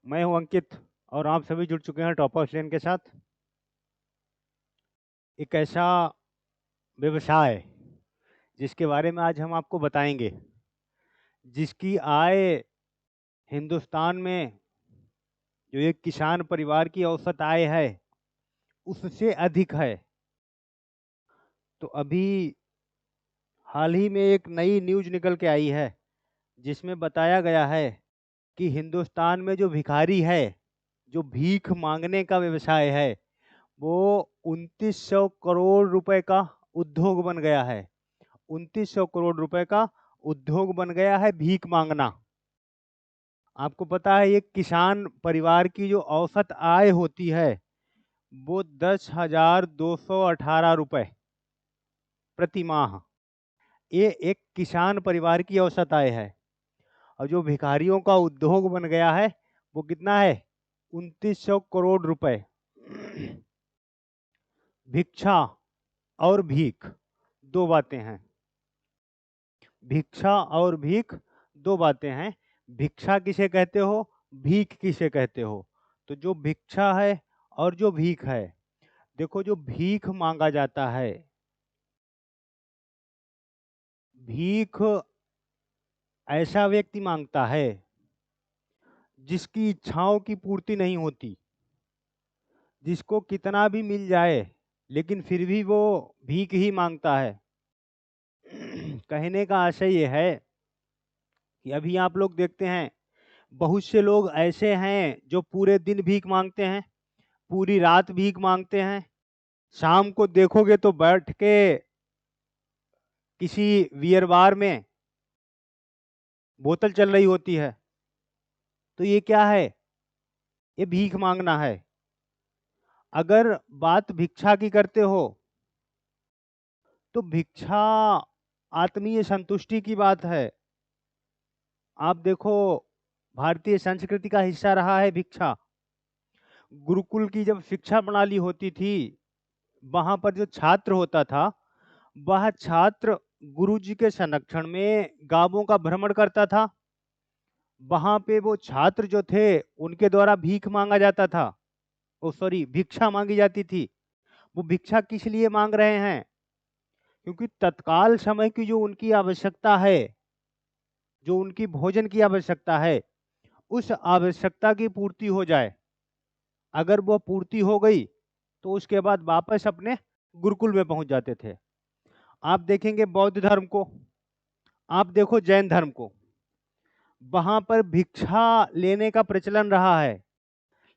मैं हूं अंकित और आप सभी जुड़ चुके हैं टॉप ऑफ लेन के साथ। एक ऐसा व्यवसाय जिसके बारे में आज हम आपको बताएंगे, जिसकी आय हिंदुस्तान में जो एक किसान परिवार की औसत आय है उससे अधिक है। तो अभी हाल ही में एक नई न्यूज निकल के आई है जिसमें बताया गया है कि हिंदुस्तान में जो भिखारी है, जो भीख मांगने का व्यवसाय है, वो 2900 करोड़ रुपए का उद्योग बन गया है। 2900 करोड़ रुपए का उद्योग बन गया है भीख मांगना। आपको पता है एक किसान परिवार की जो औसत आय होती है वो 10,218 रुपए प्रति माह। ये एक किसान परिवार की औसत आय है और जो भिखारियों का उद्योग बन गया है वो कितना है? 2900 करोड़ रुपए। भिक्षा और भीख दो बातें हैं। भिक्षा और भीख दो बातें हैं। भिक्षा किसे कहते हो, भीख किसे कहते हो? तो जो भिक्षा है और जो भीख है, देखो जो भीख मांगा जाता है, भीख ऐसा व्यक्ति मांगता है जिसकी इच्छाओं की पूर्ति नहीं होती, जिसको कितना भी मिल जाए लेकिन फिर भी वो भीख ही मांगता है। कहने का आशय ये है कि अभी आप लोग देखते हैं बहुत से लोग ऐसे हैं जो पूरे दिन भीख मांगते हैं, पूरी रात भीख मांगते हैं। शाम को देखोगे तो बैठ के किसी बियर बार में बोतल चल रही होती है। तो ये क्या है? ये भीख मांगना है। अगर बात भिक्षा की करते हो तो भिक्षा आत्मीय संतुष्टि की बात है। आप देखो भारतीय संस्कृति का हिस्सा रहा है भिक्षा। गुरुकुल की जब शिक्षा प्रणाली होती थी, वहां पर जो छात्र होता था वह छात्र गुरुजी के संरक्षण में गांवों का भ्रमण करता था। वहां पे वो छात्र जो थे उनके द्वारा भीख मांगा जाता था, ओ सॉरी भिक्षा मांगी जाती थी। वो भिक्षा किस लिए मांग रहे हैं? क्योंकि तत्काल समय की जो उनकी आवश्यकता है, जो उनकी भोजन की आवश्यकता है, उस आवश्यकता की पूर्ति हो जाए। अगर वो पूर्ति हो गई तो उसके बाद वापस अपने गुरुकुल में पहुंच जाते थे। आप देखेंगे बौद्ध धर्म को, आप देखो जैन धर्म को, वहां पर भिक्षा लेने का प्रचलन रहा है।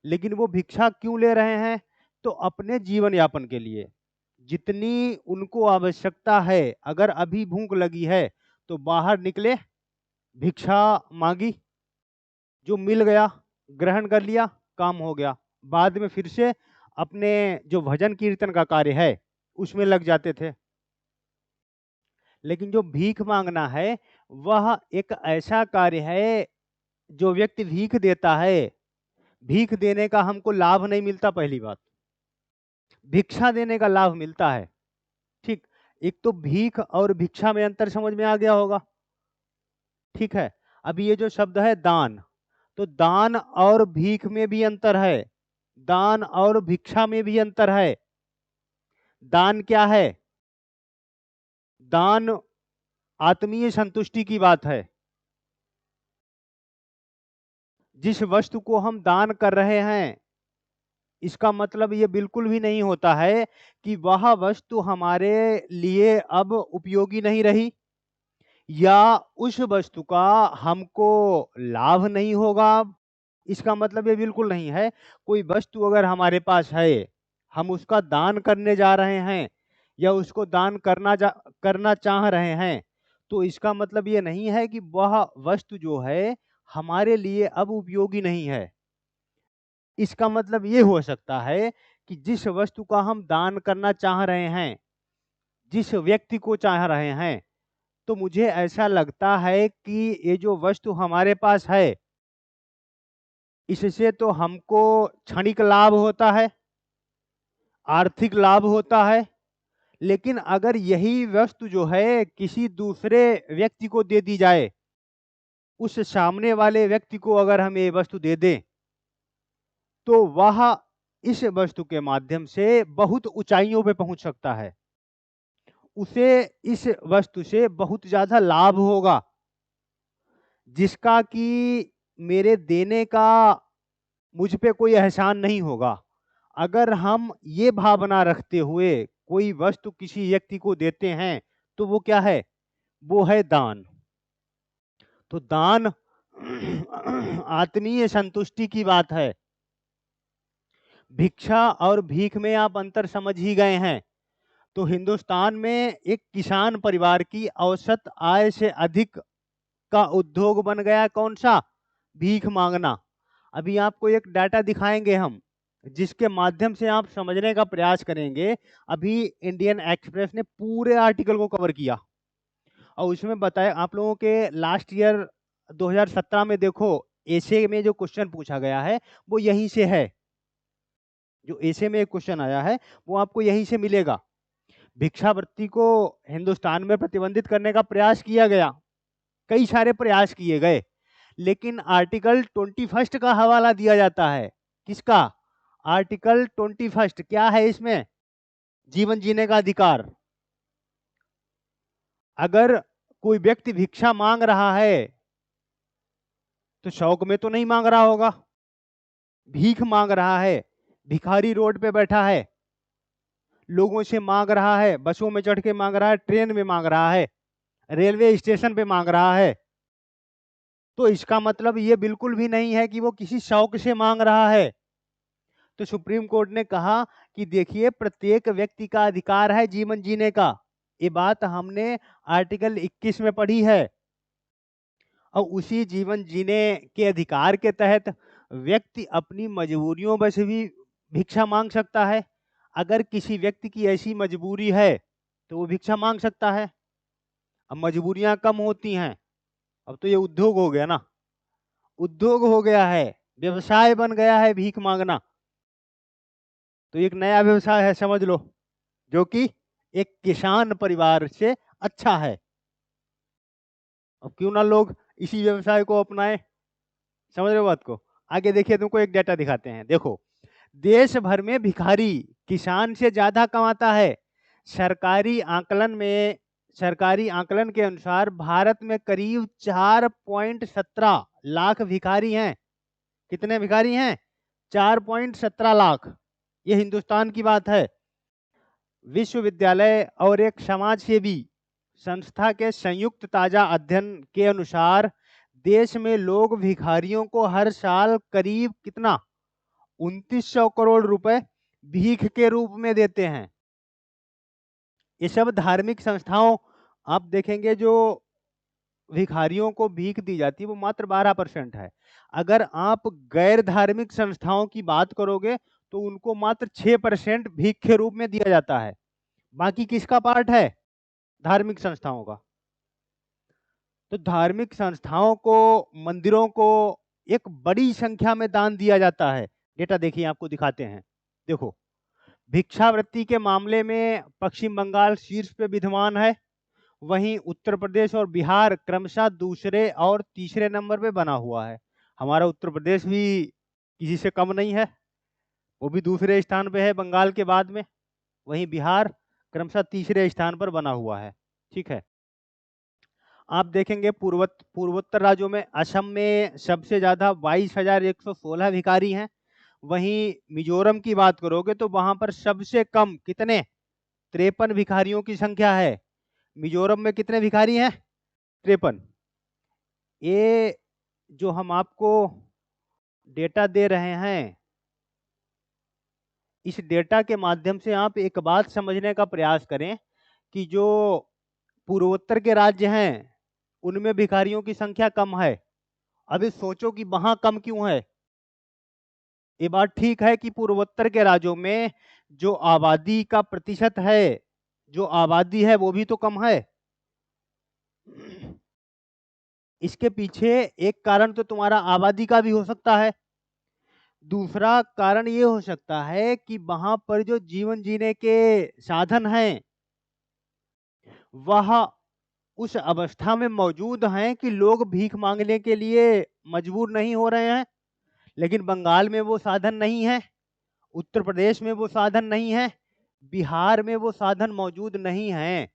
लेकिन वो भिक्षा क्यों ले रहे हैं? तो अपने जीवन यापन के लिए। जितनी उनको आवश्यकता है, अगर अभी भूख लगी है तो बाहर निकले, भिक्षा मांगी, जो मिल गया ग्रहण कर लिया, काम हो गया। बाद में फिर से अपने जो भजन कीर्तन का कार्य है उसमें लग जाते थे। लेकिन जो भीख मांगना है वह एक ऐसा कार्य है, जो व्यक्ति भीख देता है, भीख देने का हमको लाभ नहीं मिलता। पहली बात, भिक्षा देने का लाभ मिलता है। ठीक, एक तो भीख और भिक्षा में अंतर समझ में आ गया होगा। ठीक है, अभी ये जो शब्द है दान, तो दान और भीख में भी अंतर है, दान और भिक्षा में भी अंतर है। दान क्या है? दान आत्मीय संतुष्टि की बात है। जिस वस्तु को हम दान कर रहे हैं, इसका मतलब ये बिल्कुल भी नहीं होता है कि वह वस्तु हमारे लिए अब उपयोगी नहीं रही, या उस वस्तु का हमको लाभ नहीं होगा अब। इसका मतलब ये बिल्कुल नहीं है। कोई वस्तु अगर हमारे पास है, हम उसका दान करने जा रहे हैं या उसको दान करना चाह रहे हैं, तो इसका मतलब ये नहीं है कि वह वस्तु जो है हमारे लिए अब उपयोगी नहीं है। इसका मतलब ये हो सकता है कि जिस वस्तु का हम दान करना चाह रहे हैं, जिस व्यक्ति को चाह रहे हैं, तो मुझे ऐसा लगता है कि ये जो वस्तु हमारे पास है, इससे तो हमको क्षणिक लाभ होता है, आर्थिक लाभ होता है। लेकिन अगर यही वस्तु जो है किसी दूसरे व्यक्ति को दे दी जाए, उस सामने वाले व्यक्ति को अगर हम ये वस्तु दे दें, तो वह इस वस्तु के माध्यम से बहुत ऊंचाइयों पे पहुंच सकता है, उसे इस वस्तु से बहुत ज्यादा लाभ होगा, जिसका कि मेरे देने का मुझ पे कोई एहसान नहीं होगा। अगर हम ये भावना रखते हुए कोई वस्तु किसी व्यक्ति को देते हैं तो वो क्या है? वो है दान। तो दान आत्मीय संतुष्टि की बात है। भिक्षा और भीख में आप अंतर समझ ही गए हैं। तो हिंदुस्तान में एक किसान परिवार की औसत आय से अधिक का उद्योग बन गया कौन सा? भीख मांगना। अभी आपको एक डाटा दिखाएंगे हम, जिसके माध्यम से आप समझने का प्रयास करेंगे। अभी इंडियन एक्सप्रेस ने पूरे आर्टिकल को कवर किया और उसमें बताया आप लोगों के लास्ट ईयर 2017 में देखो, एशे में जो क्वेश्चन पूछा गया है वो यहीं से है। जो एशे में एक क्वेश्चन आया है वो आपको यहीं से मिलेगा। भिक्षावृत्ति को हिंदुस्तान में प्रतिबंधित करने का प्रयास किया गया, कई सारे प्रयास किए गए, लेकिन आर्टिकल 21 का हवाला दिया जाता है। किसका? आर्टिकल 21। क्या है इसमें? जीवन जीने का अधिकार। अगर कोई व्यक्ति भिक्षा मांग रहा है तो शौक में तो नहीं मांग रहा होगा, भीख मांग रहा है, भिखारी रोड पे बैठा है, लोगों से मांग रहा है, बसों में चढ़ के मांग रहा है, ट्रेन में मांग रहा है, रेलवे स्टेशन पे मांग रहा है। तो इसका मतलब ये बिल्कुल भी नहीं है कि वो किसी शौक से मांग रहा है। तो सुप्रीम कोर्ट ने कहा कि देखिए, प्रत्येक व्यक्ति का अधिकार है जीवन जीने का। ये बात हमने आर्टिकल 21 में पढ़ी है। और उसी जीवन जीने के अधिकार के तहत व्यक्ति अपनी मजबूरियों में से भी भिक्षा मांग सकता है। अगर किसी व्यक्ति की ऐसी मजबूरी है तो वो भिक्षा मांग सकता है। अब मजबूरियां कम होती हैं, अब तो ये उद्योग हो गया ना, उद्योग हो गया है, व्यवसाय बन गया है भीख मांगना। तो एक नया व्यवसाय है, समझ लो, जो कि एक किसान परिवार से अच्छा है। अब क्यों ना लोग इसी व्यवसाय को अपनाएं? समझ रहे हो बात को? आगे देखिए, तुमको एक डेटा दिखाते हैं। देखो, देश भर में भिखारी किसान से ज्यादा कमाता है। सरकारी आंकलन में सरकारी आंकलन के अनुसार भारत में करीब 4.17 लाख भिखारी हैं। कितने भिखारी हैं? 4.17 लाख। ये हिंदुस्तान की बात है। विश्वविद्यालय और एक समाज सेवी संस्था के संयुक्त ताजा अध्ययन के अनुसार देश में लोग भिखारियों को हर साल करीब कितना? 2900 करोड़ रुपए भीख के रूप में देते हैं। ये सब धार्मिक संस्थाओं, आप देखेंगे जो भिखारियों को भीख दी जाती है वो मात्र 12% है। अगर आप गैर धार्मिक संस्थाओं की बात करोगे तो उनको मात्र 6% भीख के रूप में दिया जाता है। बाकी किसका पार्ट है? धार्मिक संस्थाओं का। तो धार्मिक संस्थाओं को, मंदिरों को एक बड़ी संख्या में दान दिया जाता है। डेटा देखिए, आपको दिखाते हैं। देखो, भिक्षावृत्ति के मामले में पश्चिम बंगाल शीर्ष पे विद्यमान है, वहीं उत्तर प्रदेश और बिहार क्रमशः दूसरे और तीसरे नंबर पे बना हुआ है। हमारा उत्तर प्रदेश भी किसी से कम नहीं है, वो भी दूसरे स्थान पे है बंगाल के बाद में। वहीं बिहार क्रमशः तीसरे स्थान पर बना हुआ है। ठीक है। आप देखेंगे पूर्वोत्तर राज्यों में असम में सबसे ज्यादा 22,116 भिखारी हैं। वहीं मिजोरम की बात करोगे तो वहां पर सबसे कम कितने? 53 भिखारियों की संख्या है। मिजोरम में कितने भिखारी हैं? 53। ये जो हम आपको डेटा दे रहे हैं, इस डेटा के माध्यम से आप एक बात समझने का प्रयास करें कि जो पूर्वोत्तर के राज्य हैं उनमें भिखारियों की संख्या कम है। अभी सोचो कि वहां कम क्यों है। ये बात ठीक है कि पूर्वोत्तर के राज्यों में जो आबादी का प्रतिशत है, जो आबादी है वो भी तो कम है। इसके पीछे एक कारण तो तुम्हारा आबादी का भी हो सकता है। दूसरा कारण ये हो सकता है कि वहां पर जो जीवन जीने के साधन हैं वह उस अवस्था में मौजूद हैं कि लोग भीख मांगने के लिए मजबूर नहीं हो रहे हैं। लेकिन बंगाल में वो साधन नहीं है, उत्तर प्रदेश में वो साधन नहीं है, बिहार में वो साधन मौजूद नहीं है।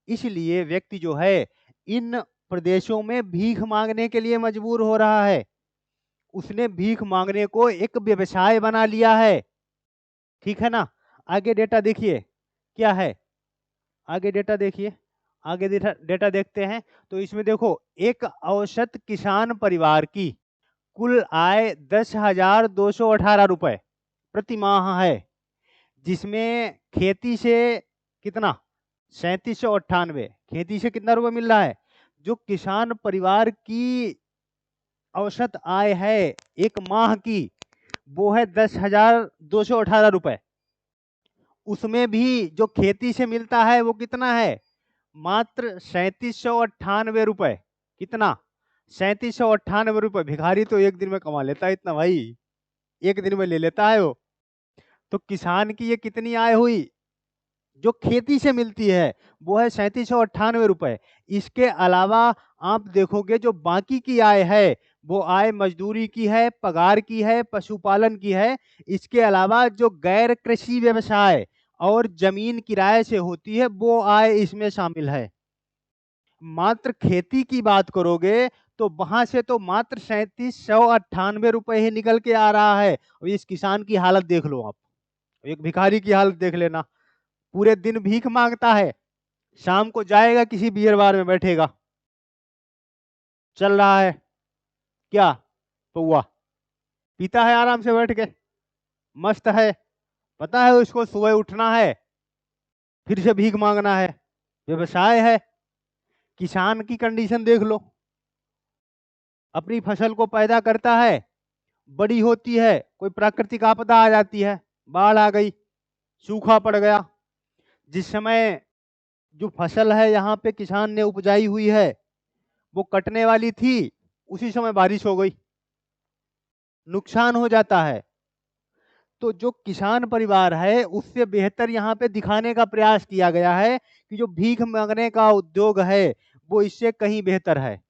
इसलिए व्यक्ति जो है इन प्रदेशों में भीख मांगने के लिए मजबूर हो रहा है। उसने भीख मांगने को एक व्यवसाय बना लिया है। ठीक है ना? आगे डेटा देखिए क्या है, आगे डेटा देखिए, आगे डेटा देखते हैं। तो इसमें देखो, एक औसत किसान परिवार की कुल आय 10,218 रुपए प्रति माह है, जिसमें खेती से कितना 3798, खेती से कितना रुपए मिल रहा है? जो किसान परिवार की औसत आय है एक माह की, वो है 10,218 रुपए। उसमें भी जो खेती से मिलता है वो कितना है? मात्र 3798 रुपए। कितना? 3798 रुपए। भिखारी तो एक दिन में कमा लेता है इतना भाई, एक दिन में ले लेता है वो। तो किसान की ये कितनी आय हुई जो खेती से मिलती है? वो है 3798 रुपए। इसके अलावा आप देखोगे जो बाकी की आय है, वो आय मजदूरी की है, पगार की है, पशुपालन की है। इसके अलावा जो गैर कृषि व्यवसाय और जमीन किराए से होती है, वो आय इसमें शामिल है। मात्र खेती की बात करोगे तो वहां से तो मात्र 3798 रुपए ही निकल के आ रहा है। और इस किसान की हालत देख लो आप, एक भिखारी की हालत देख लेना। पूरे दिन भीख मांगता है, शाम को जाएगा किसी बियर बार में बैठेगा, चल रहा है क्या? पौआ पीता है आराम से बैठ के, मस्त है। पता है उसको सुबह उठना है, फिर से भीख मांगना है, व्यवसाय है। किसान की कंडीशन देख लो, अपनी फसल को पैदा करता है, बड़ी होती है, कोई प्राकृतिक आपदा आ जाती है, बाढ़ आ गई, सूखा पड़ गया। जिस समय जो फसल है यहाँ पे किसान ने उपजाई हुई है वो कटने वाली थी, उसी समय बारिश हो गई, नुकसान हो जाता है। तो जो किसान परिवार है उससे बेहतर यहाँ पे दिखाने का प्रयास किया गया है कि जो भीख मांगने का उद्योग है वो इससे कहीं बेहतर है।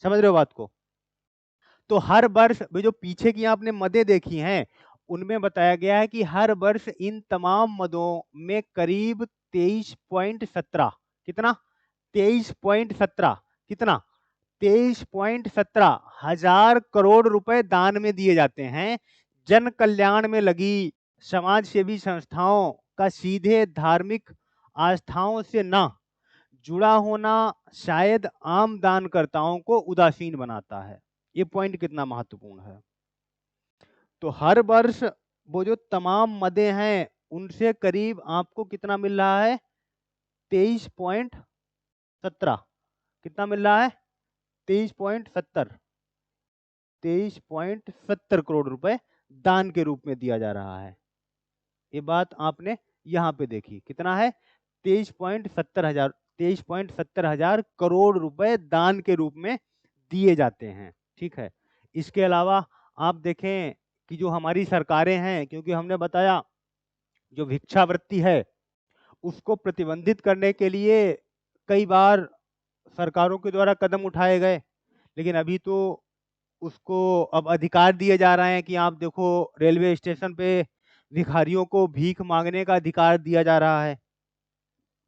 समझ रहे हो बात को? तो हर वर्ष जो पीछे की आपने मदें देखी हैं उनमें बताया गया है कि हर वर्ष इन तमाम मदों में करीब 23.17, कितना? 23.17, कितना? 23.17 हजार करोड़ रुपए दान में दिए जाते हैं। जन कल्याण में लगी समाज सेवी संस्थाओं का सीधे धार्मिक आस्थाओं से ना जुड़ा होना शायद आम दानकर्ताओं को उदासीन बनाता है। ये पॉइंट कितना महत्वपूर्ण है। तो हर वर्ष वो जो तमाम मदें हैं उनसे करीब आपको कितना मिल रहा है? 23.17। कितना मिल रहा है? 23.70, 23.70 करोड़ रुपए दान के रूप में दिया जा रहा है। ये बात आपने यहाँ पे देखी, कितना है? 23.70 हजार करोड़ रुपए दान के रूप में दिए जाते हैं। ठीक है। इसके अलावा आप देखें कि जो हमारी सरकारें हैं, क्योंकि हमने बताया जो भिक्षावृत्ति है उसको प्रतिबंधित करने के लिए कई बार सरकारों के द्वारा कदम उठाए गए, लेकिन अभी तो उसको अब अधिकार दिए जा रहे हैं कि आप देखो रेलवे स्टेशन पे भिखारियों को भीख मांगने का अधिकार दिया जा रहा है।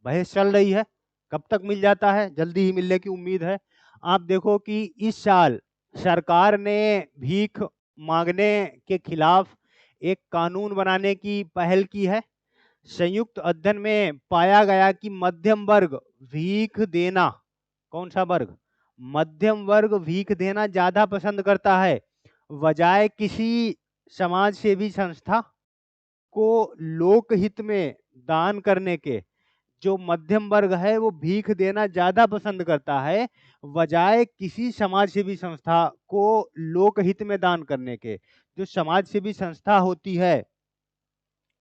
बहस चल रही है, कब तक मिल जाता है, जल्दी ही मिलने की उम्मीद है। आप देखो कि इस साल सरकार ने भीख मांगने के खिलाफ एक कानून बनाने की पहल की है। संयुक्त अध्ययन में पाया गया कि मध्यम वर्ग भीख देना, कौन सा वर्ग? मध्यम वर्ग भीख देना ज्यादा पसंद करता है, बजाय किसी समाज सेवी संस्था को लोकहित में दान करने के। जो मध्यम वर्ग है वो भीख देना ज्यादा पसंद करता है, बजाय किसी समाज सेवी संस्था को लोकहित में दान करने के। जो समाज सेवी संस्था होती है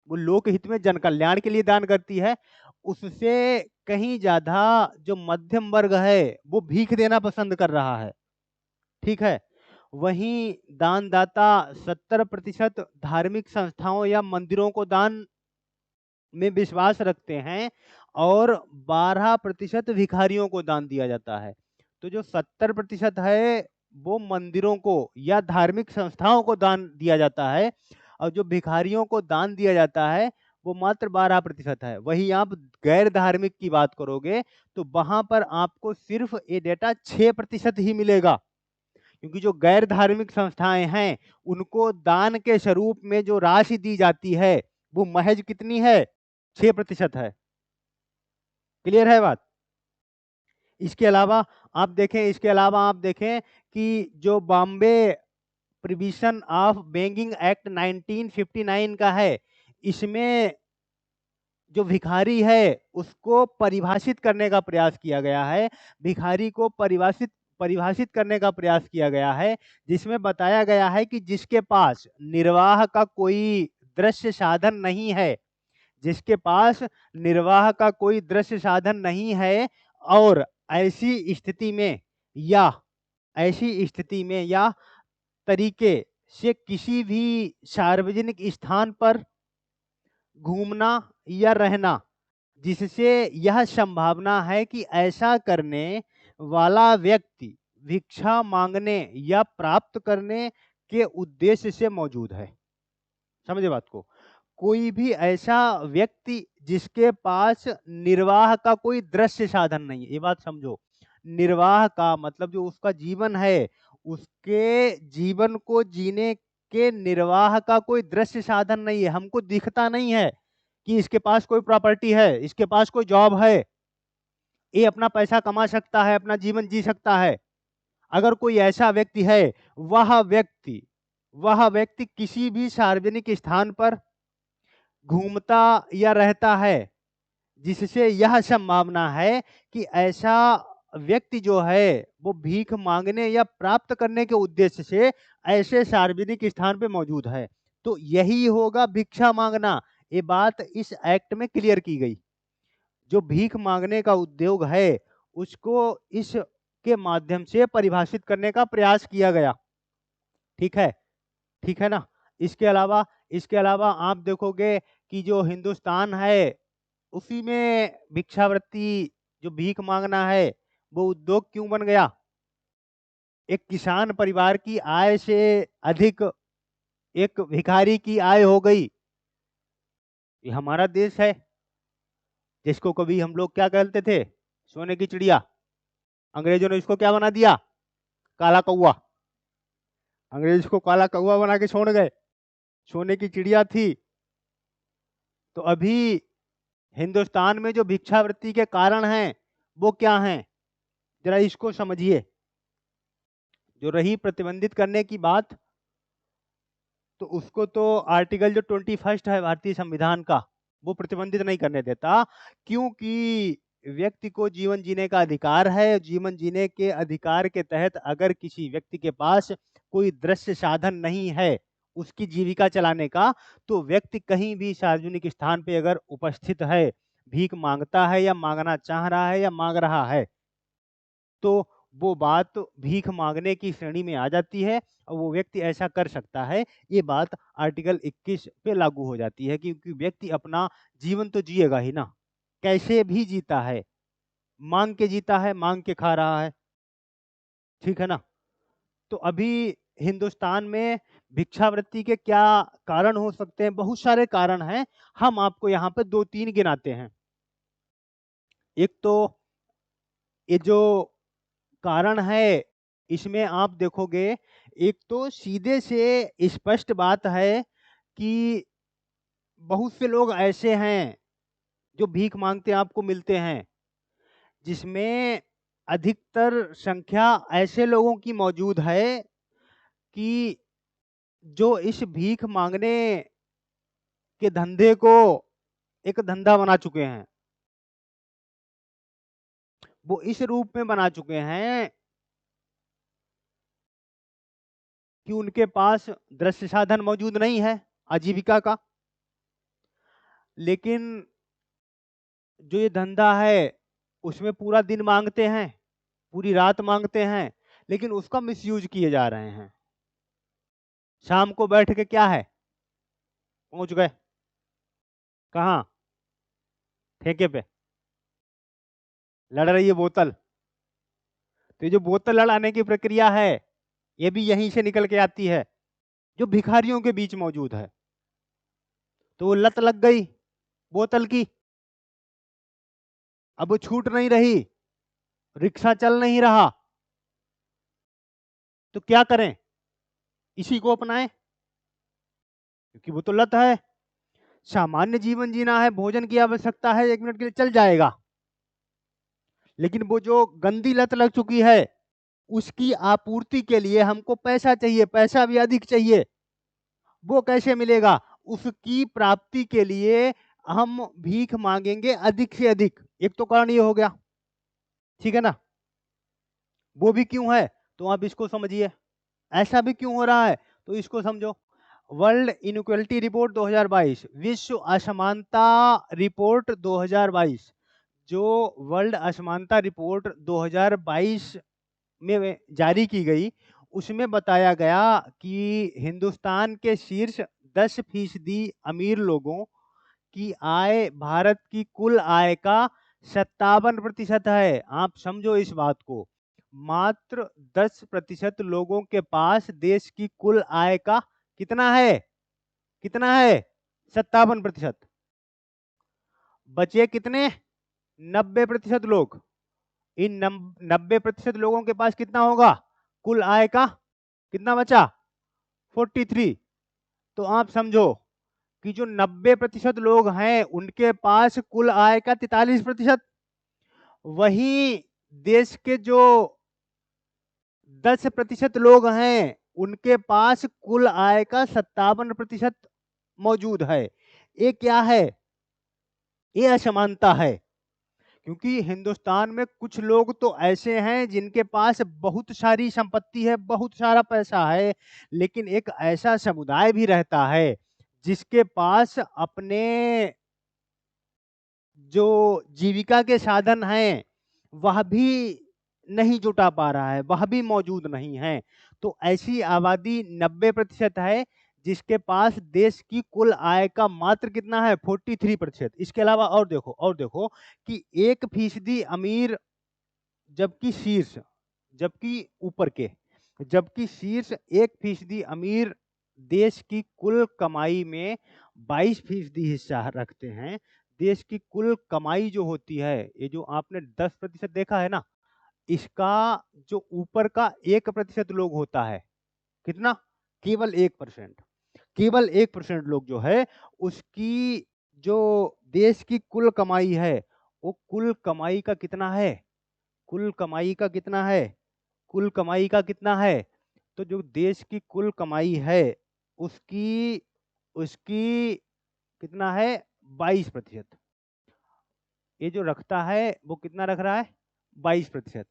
वो लोकहित में जन कल्याण के लिए दान करती है, उससे कहीं ज्यादा जो मध्यम वर्ग है वो भीख देना पसंद कर रहा है। ठीक है। वहीं दानदाता 70% धार्मिक संस्थाओं या मंदिरों को दान में विश्वास रखते हैं और 12% भिखारियों को दान दिया जाता है। तो जो 70% है वो मंदिरों को या धार्मिक संस्थाओं को दान दिया जाता है, और जो भिखारियों को दान दिया जाता है वो मात्र 12% है। वहीं आप गैर धार्मिक की बात करोगे तो वहां पर आपको सिर्फ ये डेटा 6% ही मिलेगा, क्योंकि जो गैर धार्मिक संस्थाएं हैं उनको दान के स्वरूप में जो राशि दी जाती है वो महज कितनी है? 6% है। क्लियर है बात? इसके अलावा आप देखें कि जो बॉम्बे प्रिविशन ऑफ बैंकिंग एक्ट 1959 का है, इसमें जो भिखारी है उसको परिभाषित करने का प्रयास किया गया है। भिखारी को परिभाषित परिभाषित करने का प्रयास किया गया है, जिसमें बताया गया है कि जिसके पास निर्वाह का कोई दृश्य साधन नहीं है, जिसके पास निर्वाह का कोई दृश्य साधन नहीं है, और या ऐसी स्थिति में या तरीके से किसी भी सार्वजनिक स्थान पर घूमना या रहना, जिससे यह संभावना है कि ऐसा करने वाला व्यक्ति भिक्षा मांगने या प्राप्त करने के उद्देश्य से मौजूद है। समझे बात को? कोई भी ऐसा व्यक्ति जिसके पास निर्वाह का कोई दृश्य साधन नहीं है, ये बात समझो। निर्वाह का मतलब जो उसका जीवन है, उसके जीवन को जीने के निर्वाह का कोई दृश्य साधन नहीं है। हमको दिखता नहीं है कि इसके पास कोई प्रॉपर्टी है, इसके पास कोई जॉब है, ये अपना पैसा कमा सकता है, अपना जीवन जी सकता है। अगर कोई ऐसा व्यक्ति है, वह व्यक्ति वह व्यक्ति किसी भी सार्वजनिक स्थान पर घूमता या रहता है, जिससे यह संभावना है कि ऐसा व्यक्ति जो है वो भीख मांगने या प्राप्त करने के उद्देश्य से ऐसे सार्वजनिक स्थान पे मौजूद है, तो यही होगा भिक्षा मांगना। ये बात इस एक्ट में क्लियर की गई। जो भीख मांगने का उद्योग है उसको इसके माध्यम से परिभाषित करने का प्रयास किया गया। ठीक है? ठीक है ना? इसके अलावा आप देखोगे कि जो हिंदुस्तान है उसी में भिक्षावृत्ति, जो भीख मांगना है, वो उद्योग क्यों बन गया? एक किसान परिवार की आय से अधिक एक भिखारी की आय हो गई। ये हमारा देश है, जिसको कभी हम लोग क्या कहते थे? सोने की चिड़िया। अंग्रेजों ने इसको क्या बना दिया? काला कौवा। अंग्रेज इसको काला कौवा बना के छोड़ गए, सोने की चिड़िया थी। तो अभी हिंदुस्तान में जो भिक्षावृत्ति के कारण हैं वो क्या हैं? जरा इसको समझिए। जो रही प्रतिबंधित करने की बात, तो उसको तो आर्टिकल जो 21 है भारतीय संविधान का, वो प्रतिबंधित नहीं करने देता, क्योंकि व्यक्ति को जीवन जीने का अधिकार है। जीवन जीने के अधिकार के तहत अगर किसी व्यक्ति के पास कोई दृश्य साधन नहीं है उसकी जीविका चलाने का, तो व्यक्ति कहीं भी सार्वजनिक स्थान पे अगर उपस्थित है, भीख मांगता है या मांगना चाह रहा है या मांग रहा है, तो वो बात भीख मांगने की श्रेणी में आ जाती है और वो व्यक्ति ऐसा कर सकता है। ये बात आर्टिकल 21 पे लागू हो जाती है, क्योंकि व्यक्ति अपना जीवन तो जिएगा ही ना, कैसे भी जीता है, मांग के जीता है, मांग के खा रहा है। ठीक है ना? तो अभी हिंदुस्तान में भिक्षावृत्ति के क्या कारण हो सकते हैं? बहुत सारे कारण हैं, हम आपको यहाँ पे 2-3 गिनाते हैं। एक तो ये जो कारण है, इसमें आप देखोगे, एक तो सीधे से स्पष्ट बात है कि बहुत से लोग ऐसे हैं जो भीख मांगते आपको मिलते हैं, जिसमें अधिकतर संख्या ऐसे लोगों की मौजूद है कि जो इस भीख मांगने के धंधे को एक धंधा बना चुके हैं। वो इस रूप में बना चुके हैं कि उनके पास दृश्य साधन मौजूद नहीं है आजीविका का, लेकिन जो ये धंधा है उसमें पूरा दिन मांगते हैं, पूरी रात मांगते हैं, लेकिन उसका मिसयूज किए जा रहे हैं। शाम को बैठ के क्या है, पहुंच गए कहाँ? ठेके पे लड़ रही है बोतल। तो ये जो बोतल लड़ाने की प्रक्रिया है, ये भी यहीं से निकल के आती है, जो भिखारियों के बीच मौजूद है। तो वो लत लग गई बोतल की, अब वो छूट नहीं रही, रिक्शा चल नहीं रहा, तो क्या करें? इसी को अपनाएं, क्योंकि वो तो लत है। सामान्य जीवन जीना है, भोजन की आवश्यकता है, 1 मिनट के लिए चल जाएगा, लेकिन वो जो गंदी लत लग चुकी है, उसकी आपूर्ति के लिए हमको पैसा चाहिए, पैसा भी अधिक चाहिए। वो कैसे मिलेगा? उसकी प्राप्ति के लिए हम भीख मांगेंगे अधिक से अधिक। एक तो कारण ये हो गया, ठीक है ना? वो भी क्यों है? तो आप इसको समझिए। ऐसा भी क्यों हो रहा है? तो इसको समझो। वर्ल्ड इनइक्वालिटी रिपोर्ट 2022, विश्व असमानता रिपोर्ट 2022, जो वर्ल्ड असमानता रिपोर्ट 2022 में जारी की गई, उसमें बताया गया कि हिंदुस्तान के शीर्ष 10% अमीर लोगों की आय भारत की कुल आय का 57% है। आप समझो इस बात को। मात्र 10% लोगों के पास देश की कुल आय का कितना है? कितना है? 57%। बचे कितने? 90% लोग। इन 90% लोगों के पास कितना होगा? कुल आय का कितना बचा? 43। तो आप समझो कि जो 90% लोग हैं, उनके पास कुल आय का 43%। वहीं देश के जो 10% लोग हैं, उनके पास कुल आय का 57% मौजूद है। ये क्या है? ये असमानता है। क्योंकि हिंदुस्तान में कुछ लोग तो ऐसे हैं जिनके पास बहुत सारी संपत्ति है, बहुत सारा पैसा है, लेकिन एक ऐसा समुदाय भी रहता है जिसके पास अपने जो जीविका के साधन हैं, वह भी नहीं जुटा पा रहा है, वह भी मौजूद नहीं है। तो ऐसी आबादी 90% है, जिसके पास देश की कुल आय का मात्र कितना है? 43%। इसके अलावा और देखो कि 1% अमीर, जबकि शीर्ष, जबकि ऊपर के, जबकि शीर्ष 1% अमीर देश की कुल कमाई में 22% हिस्सा रखते हैं। देश की कुल कमाई जो होती है, ये जो आपने 10% देखा है ना, इसका जो ऊपर का 1% लोग होता है, कितना? केवल 1%। केवल 1% लोग जो है, उसकी जो देश की कुल कमाई है, वो कुल कमाई का कितना है? कुल कमाई का कितना है? कुल कमाई का कितना है? तो जो देश की कुल कमाई है, उसकी उसकी कितना है? 22%। ये जो रखता है वो कितना रख रहा है? 22%।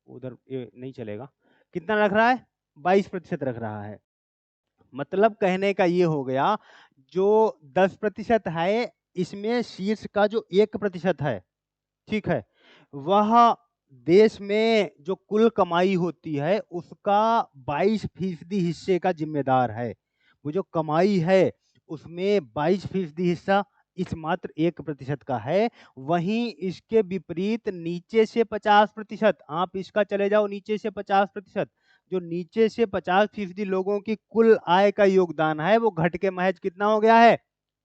उधर ये नहीं चलेगा। कितना रख रहा है? 22% रख रहा है। मतलब कहने का ये हो गया, जो 10% है, इसमें शीर्ष का जो 1% है, ठीक है, वह देश में जो कुल कमाई होती है, उसका 22% हिस्से का जिम्मेदार है। वो जो कमाई है, उसमें 22% हिस्सा इस मात्र 1% का है। वहीं इसके विपरीत नीचे से 50%, आप इसका चले जाओ नीचे से 50%, जो नीचे से 50% लोगों की कुल आय का योगदान है, वो घट के महज कितना हो गया है?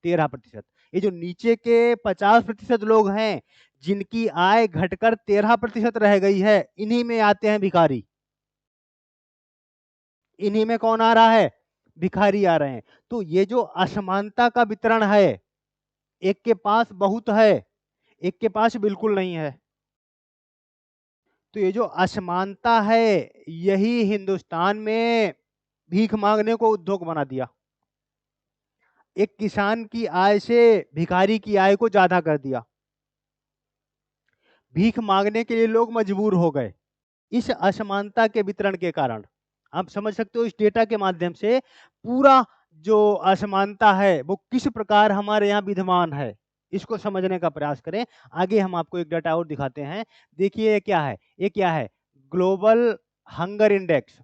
13%। ये जो नीचे के 50% लोग हैं, जिनकी आय घटकर 13% रह गई है, इन्हीं में आते हैं भिखारी। इन्हीं में कौन आ रहा है? भिखारी आ रहे हैं। तो ये जो असमानता का वितरण है, एक के पास बहुत है, एक के पास बिल्कुल नहीं है। तो ये जो असमानता है, यही हिंदुस्तान में भीख मांगने को उद्योग बना दिया। एक किसान की आय से भिखारी की आय को ज्यादा कर दिया। भीख मांगने के लिए लोग मजबूर हो गए इस असमानता के वितरण के कारण। आप समझ सकते हो इस डेटा के माध्यम से पूरा जो असमानता है वो किस प्रकार हमारे यहाँ विद्यमान है, इसको समझने का प्रयास करें। आगे हम आपको एक डाटा और दिखाते हैं। देखिए ये क्या है? ये क्या है? ग्लोबल हंगर इंडेक्स,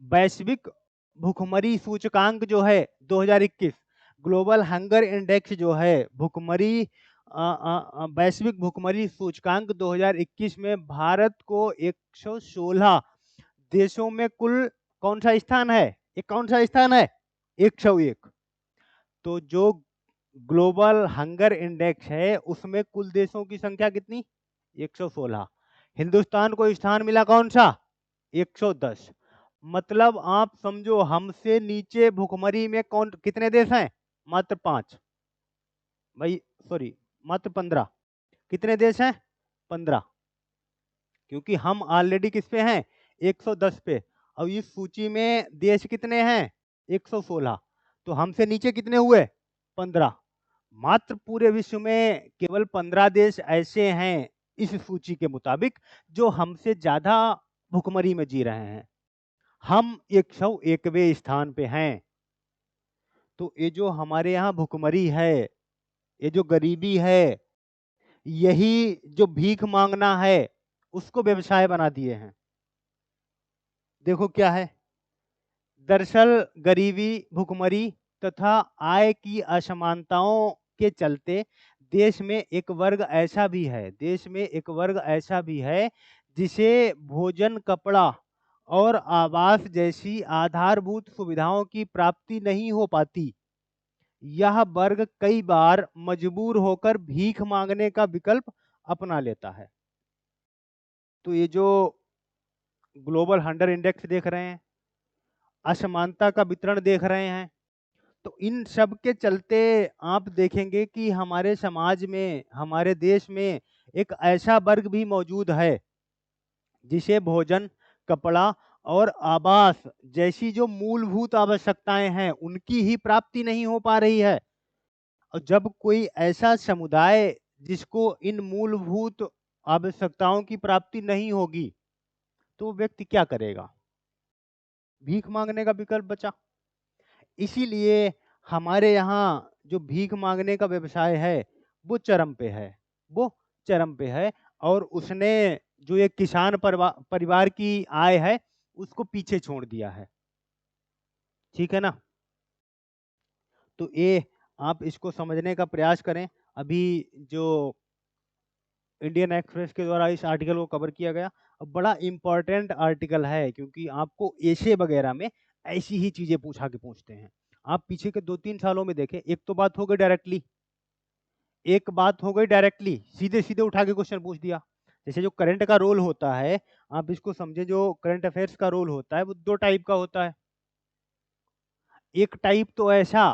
वैश्विक भूखमरी सूचकांक जो है 2021। ग्लोबल हंगर इंडेक्स जो है भूखमरी वैश्विक भूखमरी सूचकांक 2021 में भारत को 116 देशों में कुल कौन सा स्थान है? ये कौन सा स्थान है? 101। तो जो ग्लोबल हंगर इंडेक्स है उसमें कुल देशों की संख्या कितनी? 116। हिंदुस्तान को स्थान मिला कौन सा? 110। मतलब आप समझो हमसे नीचे भुखमरी में कौन कितने देश हैं? मात्र 5 भाई, सॉरी मात्र 15। कितने देश हैं? 15। क्योंकि हम ऑलरेडी किस पे हैं? 110 पे। और इस सूची में देश कितने हैं? 116। तो हमसे नीचे कितने हुए? 15। मात्र पूरे विश्व में केवल 15 देश ऐसे हैं इस सूची के मुताबिक जो हमसे ज्यादा भुखमरी में जी रहे हैं। हम 101वें स्थान पे हैं। तो ये जो हमारे यहाँ भुखमरी है, ये जो गरीबी है, यही जो भीख मांगना है, उसको व्यवसाय बना दिए हैं। देखो क्या है, दरअसल गरीबी, भुखमरी तथा आय की असमानताओं के चलते देश में एक वर्ग ऐसा भी है, जिसे भोजन, कपड़ा और आवास जैसी आधारभूत सुविधाओं की प्राप्ति नहीं हो पाती। यह वर्ग कई बार मजबूर होकर भीख मांगने का विकल्प अपना लेता है। तो ये जो ग्लोबल हंगर इंडेक्स देख रहे हैं, असमानता का वितरण देख रहे हैं, तो इन सब के चलते आप देखेंगे कि हमारे समाज में, हमारे देश में एक ऐसा वर्ग भी मौजूद है जिसे भोजन, कपड़ा और आवास जैसी जो मूलभूत आवश्यकताएं हैं उनकी ही प्राप्ति नहीं हो पा रही है। और जब कोई ऐसा समुदाय जिसको इन मूलभूत आवश्यकताओं की प्राप्ति नहीं होगी, तो वो व्यक्ति क्या करेगा? भीख मांगने का विकल्प बचा। इसीलिए हमारे यहाँ जो भीख मांगने का व्यवसाय है वो चरम पे है, वो चरम पे है। और उसने जो एक किसान परिवार की आय है उसको पीछे छोड़ दिया है। ठीक है ना? तो ये आप इसको समझने का प्रयास करें। अभी जो इंडियन एक्सप्रेस के द्वारा इस आर्टिकल को कवर किया गया, बड़ा इम्पोर्टेंट आर्टिकल है, क्योंकि आपको एशे वगैरह में ऐसी ही चीजें पूछा के पूछते हैं। आप पीछे के 2-3 सालों में देखें, एक तो बात हो गई डायरेक्टली, सीधे सीधे उठा के क्वेश्चन पूछ दिया। जैसे जो करंट का रोल होता है, आप इसको समझे, जो करंट अफेयर्स का रोल होता है वो 2 टाइप का होता है। एक टाइप तो ऐसा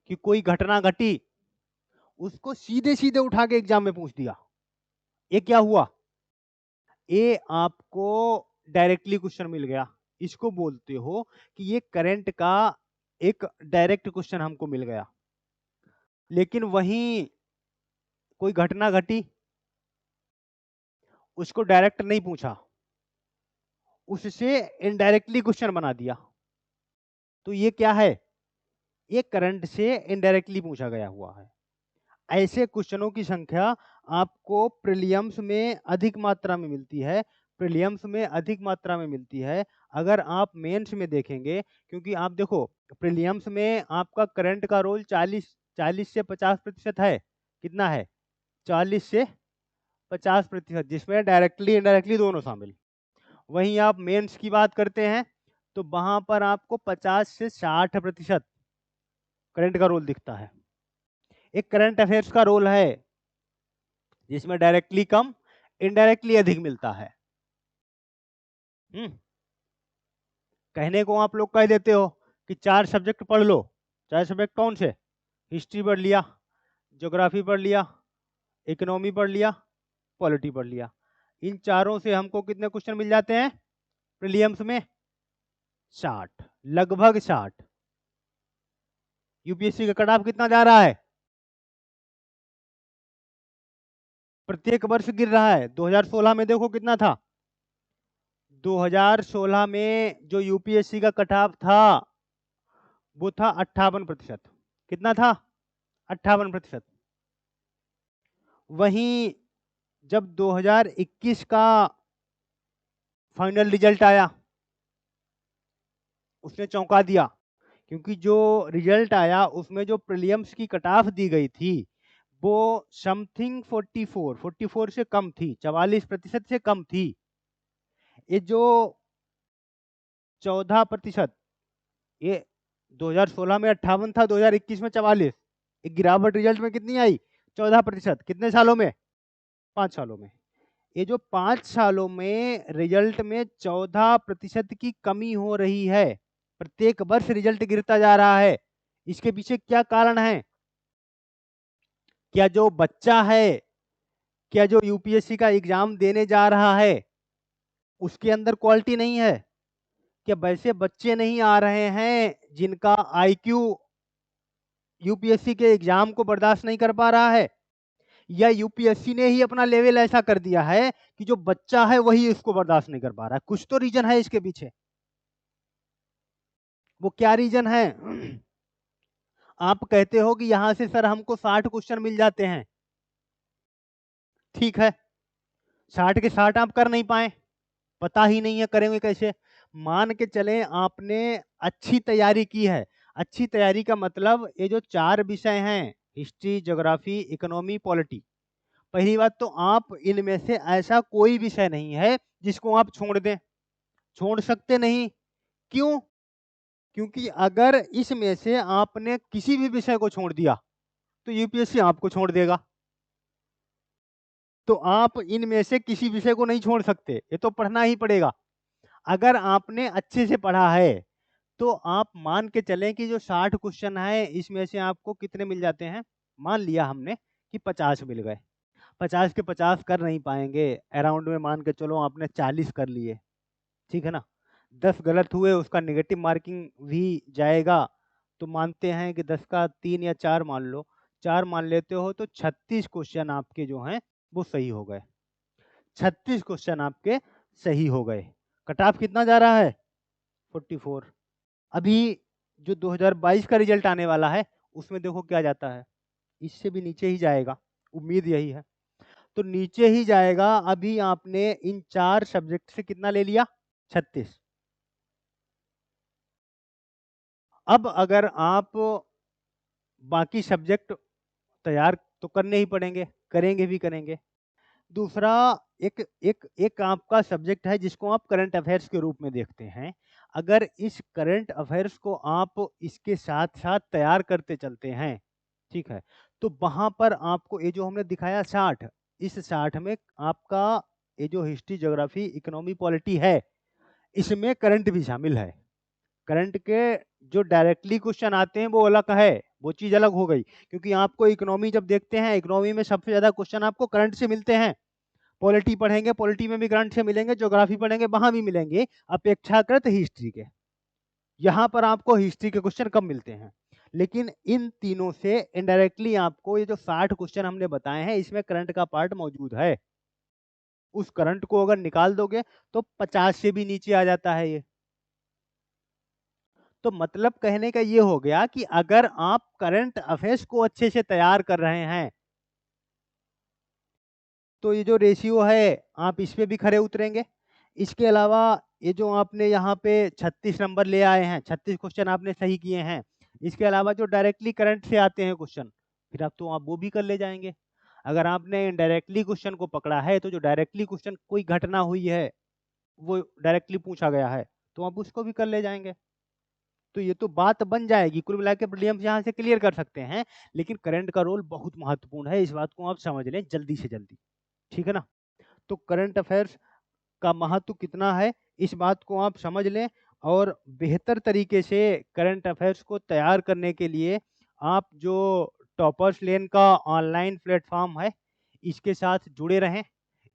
कि कोई घटना घटी, उसको सीधे सीधे उठा के एग्जाम में पूछ दिया। ये क्या हुआ? ये आपको डायरेक्टली क्वेश्चन मिल गया। इसको बोलते हो कि ये करंट का एक डायरेक्ट क्वेश्चन हमको मिल गया। लेकिन वहीं कोई घटना घटी, उसको डायरेक्ट नहीं पूछा, उससे इनडायरेक्टली क्वेश्चन बना दिया। तो ये क्या है? ये करंट से इनडायरेक्टली पूछा गया हुआ है। ऐसे क्वेश्चनों की संख्या आपको प्रीलिम्स में अधिक मात्रा में मिलती है, अगर आप मेंस में देखेंगे। क्योंकि आप देखो, प्रीलिम्स में आपका करंट का रोल 40 से 50% है। कितना है? 40 से 50%, जिसमें डायरेक्टली इनडायरेक्टली दोनों शामिल। वहीं आप मेंस की बात करते हैं तो वहां पर आपको 50 से 60% करंट का रोल दिखता है। एक करंट अफेयर्स का रोल है जिसमें डायरेक्टली कम, इनडायरेक्टली अधिक मिलता है। कहने को आप लोग कह देते हो कि 4 सब्जेक्ट पढ़ लो। 4 सब्जेक्ट कौन से? हिस्ट्री पढ़ लिया, ज्योग्राफी पढ़ लिया, इकोनॉमी पढ़ लिया, पॉलिटी पढ़ लिया। इन चारों से हमको कितने क्वेश्चन मिल जाते हैं प्रीलिम्स में? 60, लगभग 60। यूपीएससी का कट ऑफ कितना जा रहा है? प्रत्येक वर्ष गिर रहा है। 2016 में देखो कितना था? 2016 में जो यूपीएससी का कट ऑफ था वो था 58%। कितना था? 58%। वहीं जब 2021 का फाइनल रिजल्ट आया, उसने चौंका दिया। क्योंकि जो रिजल्ट आया उसमें जो प्रीलिम्स की कट ऑफ दी गई थी वो समथिंग 44 से कम थी, 44% से कम थी। ये जो 14%। ये 2016 में 58 था, 2021 में 44। एक गिरावट रिजल्ट में कितनी आई? 14%। कितने सालों में? 5 सालों में। ये जो 5 सालों में रिजल्ट में 14% की कमी हो रही है, प्रत्येक वर्ष रिजल्ट गिरता जा रहा है, इसके पीछे क्या कारण है? क्या जो बच्चा है, क्या जो यूपीएससी का एग्जाम देने जा रहा है, उसके अंदर क्वालिटी नहीं है? क्या वैसे बच्चे नहीं आ रहे हैं जिनका आईक्यू यूपीएससी के एग्जाम को बर्दाश्त नहीं कर पा रहा है? या यूपीएससी ने ही अपना लेवल ऐसा कर दिया है कि जो बच्चा है वही इसको बर्दाश्त नहीं कर पा रहा है? कुछ तो रीजन है इसके पीछे। वो क्या रीजन है? आप कहते हो कि यहां से सर हमको 60 क्वेश्चन मिल जाते हैं, ठीक है, 60 के 60 आप कर नहीं पाए, पता ही नहीं है करेंगे कैसे। मान के चले आपने अच्छी तैयारी की है। अच्छी तैयारी का मतलब ये जो 4 विषय हैं, हिस्ट्री, ज्योग्राफी, इकोनॉमी, पॉलिटी, पहली बात तो आप इनमें से ऐसा कोई विषय नहीं है जिसको आप छोड़ दें। छोड़ सकते नहीं। क्यों? क्योंकि अगर इसमें से आपने किसी भी विषय को छोड़ दिया तो यूपीएससी आपको छोड़ देगा। तो आप इनमें से किसी विषय को नहीं छोड़ सकते, ये तो पढ़ना ही पड़ेगा। अगर आपने अच्छे से पढ़ा है तो आप मान के चलें कि जो 60 क्वेश्चन है इसमें से आपको कितने मिल जाते हैं? मान लिया हमने कि 50 मिल गए। 50 के 50 कर नहीं पाएंगे, अराउंड में मान के चलो आपने 40 कर लिए, ठीक है ना। 10 गलत हुए, उसका नेगेटिव मार्किंग भी जाएगा, तो मानते हैं कि 10 का 3 या 4 मान लो, 4 मान लेते हो तो 36 क्वेश्चन आपके जो हैं वो सही हो गए। 36 क्वेश्चन आपके सही हो गए। कट ऑफ कितना जा रहा है? 44। अभी जो 2022 का रिजल्ट आने वाला है उसमें देखो क्या जाता है, इससे भी नीचे ही जाएगा, उम्मीद यही है। तो नीचे ही जाएगा। अभी आपने इन 4 सब्जेक्ट से कितना ले लिया? 36। अब अगर आप बाकी सब्जेक्ट तैयार तो करने ही पड़ेंगे, करेंगे भी करेंगे। दूसरा एक एक एक आपका सब्जेक्ट है जिसको आप करंट अफेयर्स के रूप में देखते हैं। अगर इस करंट अफेयर्स को आप इसके साथ-साथ तैयार करते चलते हैं, ठीक है, तो वहाँ पर आपको ये जो हमने दिखाया 60, इस 60 में आपका ये जो हिस्ट्री, ज्योग्राफी, इकोनॉमी, पॉलिटी है, इसमें करंट भी शामिल है। करंट के जो डायरेक्टली क्वेश्चन आते हैं वो अलग है, वो चीज़ अलग हो गई। क्योंकि आपको इकोनॉमी जब देखते हैं, इकोनॉमी में सबसे ज़्यादा क्वेश्चन आपको करंट से मिलते हैं। पॉलिटी पढ़ेंगे, पॉलिटी में भी करंट से मिलेंगे, ज्योग्राफी पढ़ेंगे वहाँ भी मिलेंगे, अपेक्षाकृत हिस्ट्री के। यहाँ पर आपको हिस्ट्री के क्वेश्चन कम मिलते हैं। लेकिन इन तीनों से इनडायरेक्टली आपको ये जो 60 क्वेश्चन हमने बताए हैं इसमें करंट का पार्ट मौजूद है। उस करंट को अगर निकाल दोगे तो 50 से भी नीचे आ जाता है ये। तो मतलब कहने का ये हो गया कि अगर आप करंट अफेयर्स को अच्छे से तैयार कर रहे हैं तो ये जो रेशियो है आप इस पे भी खरे उतरेंगे। इसके अलावा ये जो आपने यहाँ पे 36 नंबर ले आए हैं, 36 क्वेश्चन आपने सही किए हैं, इसके अलावा जो डायरेक्टली करंट से आते हैं क्वेश्चन, फिर आप वो भी कर ले जाएंगे। अगर आपने डायरेक्टली क्वेश्चन को पकड़ा है तो जो डायरेक्टली क्वेश्चन कोई घटना हुई है वो डायरेक्टली पूछा गया है तो आप उसको भी कर ले जाएंगे। तो ये तो बात बन जाएगी। कुल मिला के प्रीलिम्स यहाँ से क्लियर कर सकते हैं, लेकिन करंट का रोल बहुत महत्वपूर्ण है, इस बात को आप समझ लें जल्दी से जल्दी, ठीक है ना। तो करंट अफेयर्स का महत्व कितना है इस बात को आप समझ लें, और बेहतर तरीके से करंट अफेयर्स को तैयार करने के लिए आप जो टॉपर्स लेन का ऑनलाइन प्लेटफॉर्म है इसके साथ जुड़े रहें,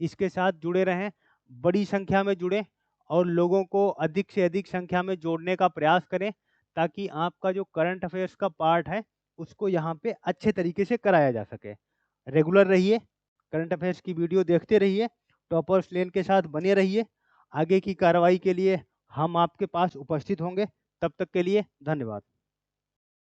इसके साथ जुड़े रहें, बड़ी संख्या में जुड़ें और लोगों को अधिक से अधिक संख्या में जोड़ने का प्रयास करें, ताकि आपका जो करंट अफेयर्स का पार्ट है उसको यहाँ पे अच्छे तरीके से कराया जा सके। रेगुलर रहिए, करंट अफेयर्स की वीडियो देखते रहिए, टॉपर्स लेन के साथ बने रहिए। आगे की कार्रवाई के लिए हम आपके पास उपस्थित होंगे। तब तक के लिए धन्यवाद।